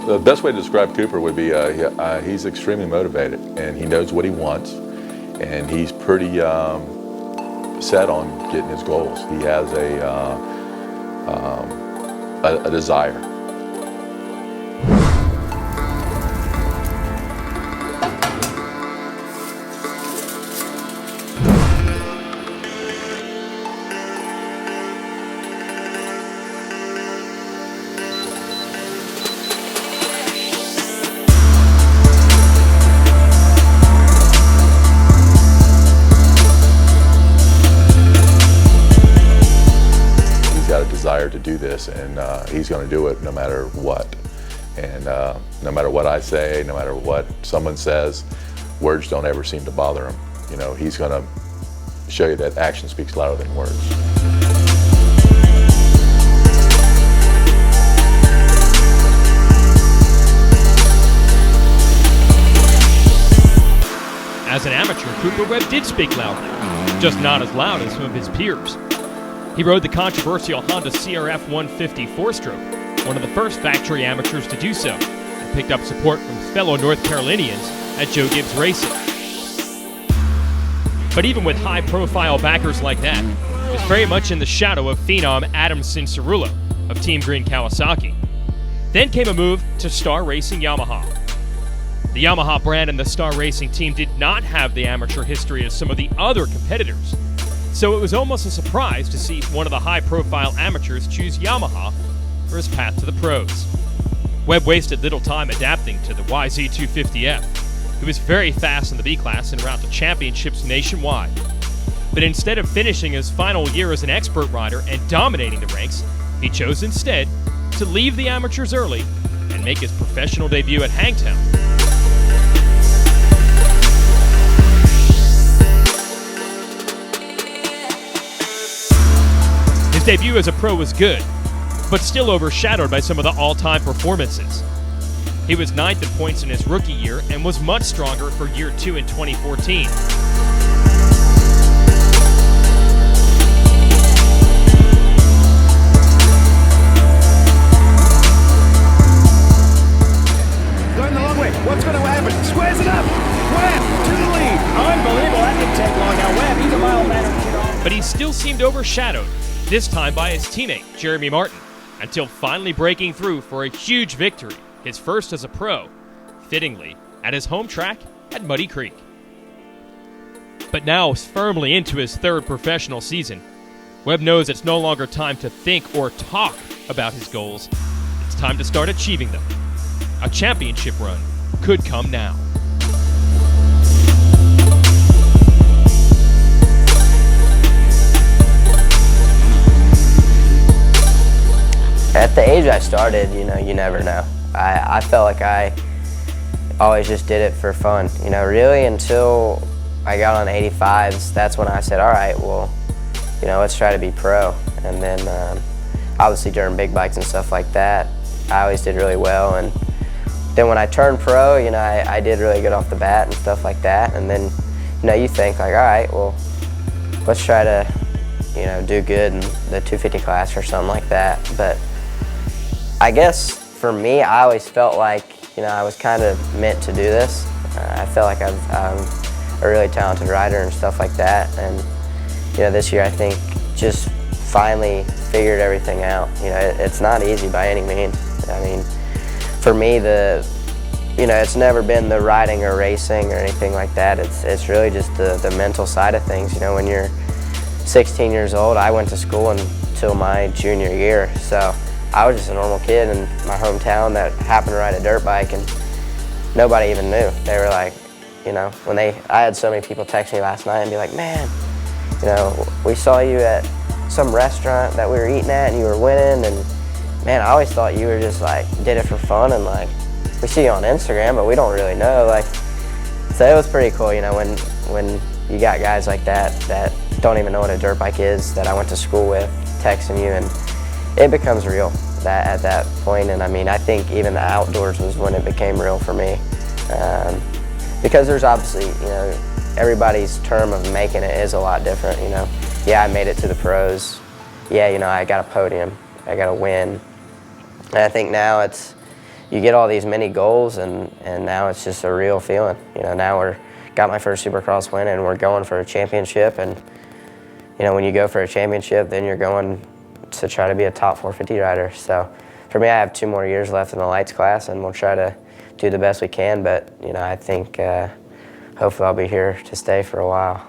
The best way to describe Cooper would be he's extremely motivated, and he knows what he wants, and he's pretty set on getting his goals. He has a desire. To do this, and he's going to do it no matter what, and no matter what I say, no matter what someone says, words don't ever seem to bother him. You know, he's going to show you that action speaks louder than words. As an amateur, Cooper Webb did speak loudly, just not as loud as some of his peers. He rode the controversial Honda CRF 150 four-stroke, one of the first factory amateurs to do so, and picked up support from fellow North Carolinians at Joe Gibbs Racing. But even with high-profile backers like that, he was very much in the shadow of phenom Adam Cincerulo of Team Green Kawasaki. Then came a move to Star Racing Yamaha. The Yamaha brand and the Star Racing team did not have the amateur history of some of the other competitors, so it was almost a surprise to see one of the high-profile amateurs choose Yamaha for his path to the pros. Webb wasted little time adapting to the YZ250F. He was very fast in the B-class en route to championships nationwide. But instead of finishing his final year as an expert rider and dominating the ranks, he chose instead to leave the amateurs early and make his professional debut at Hangtown. His debut as a pro was good, but still overshadowed by some of the all-time performances. He was 9th in points in his rookie year and was much stronger for year 2 in 2014. Going the long way. What's going to happen? Squares it up. Webb to the lead. Unbelievable. That didn't take long. Now Webb, he's a mile better. But he still seemed overshadowed, this time by his teammate, Jeremy Martin, until finally breaking through for a huge victory, his first as a pro, fittingly, at his home track at Muddy Creek. But now, firmly into his third professional season, Webb knows it's no longer time to think or talk about his goals. It's time to start achieving them. A championship run could come now. At the age I started, you never know. I felt like I always just did it for fun, really until I got on 85s. That's when I said, all right, well, let's try to be pro. And then obviously during big bikes and stuff like that, I always did really well. And then when I turned pro, I did really good off the bat and stuff like that. And then, you think like, all right, well, let's try to, do good in the 250 class or something like that. But I guess for me, I always felt like, I was kind of meant to do this. I felt like I'm a really talented rider and stuff like that. And, this year I think just finally figured everything out. It's not easy by any means. I mean, for me, it's never been the riding or racing or anything like that. It's really just the mental side of things. When you're 16 years old, I went to school until my junior year. So I was just a normal kid in my hometown that happened to ride a dirt bike, and nobody even knew. They were like, I had so many people text me last night and be like, man, we saw you at some restaurant that we were eating at and you were winning, and man, I always thought you were just like, did it for fun, and like, we see you on Instagram, but we don't really know. So it was pretty cool, when you got guys like that don't even know what a dirt bike is, that I went to school with, texting you, and it becomes real at that point. And I mean, I think even the outdoors was when it became real for me. Because there's obviously, everybody's term of making it is a lot different, Yeah, I made it to the pros. Yeah, I got a podium, I got a win. And I think now it's you get all these mini goals, and now it's just a real feeling. You know, now got my first Supercross win, and we're going for a championship. And you know, when you go for a championship, then you're going to try to be a top 450 rider. So for me, I have 2 more years left in the lights class, and we'll try to do the best we can. But you know, I think hopefully I'll be here to stay for a while.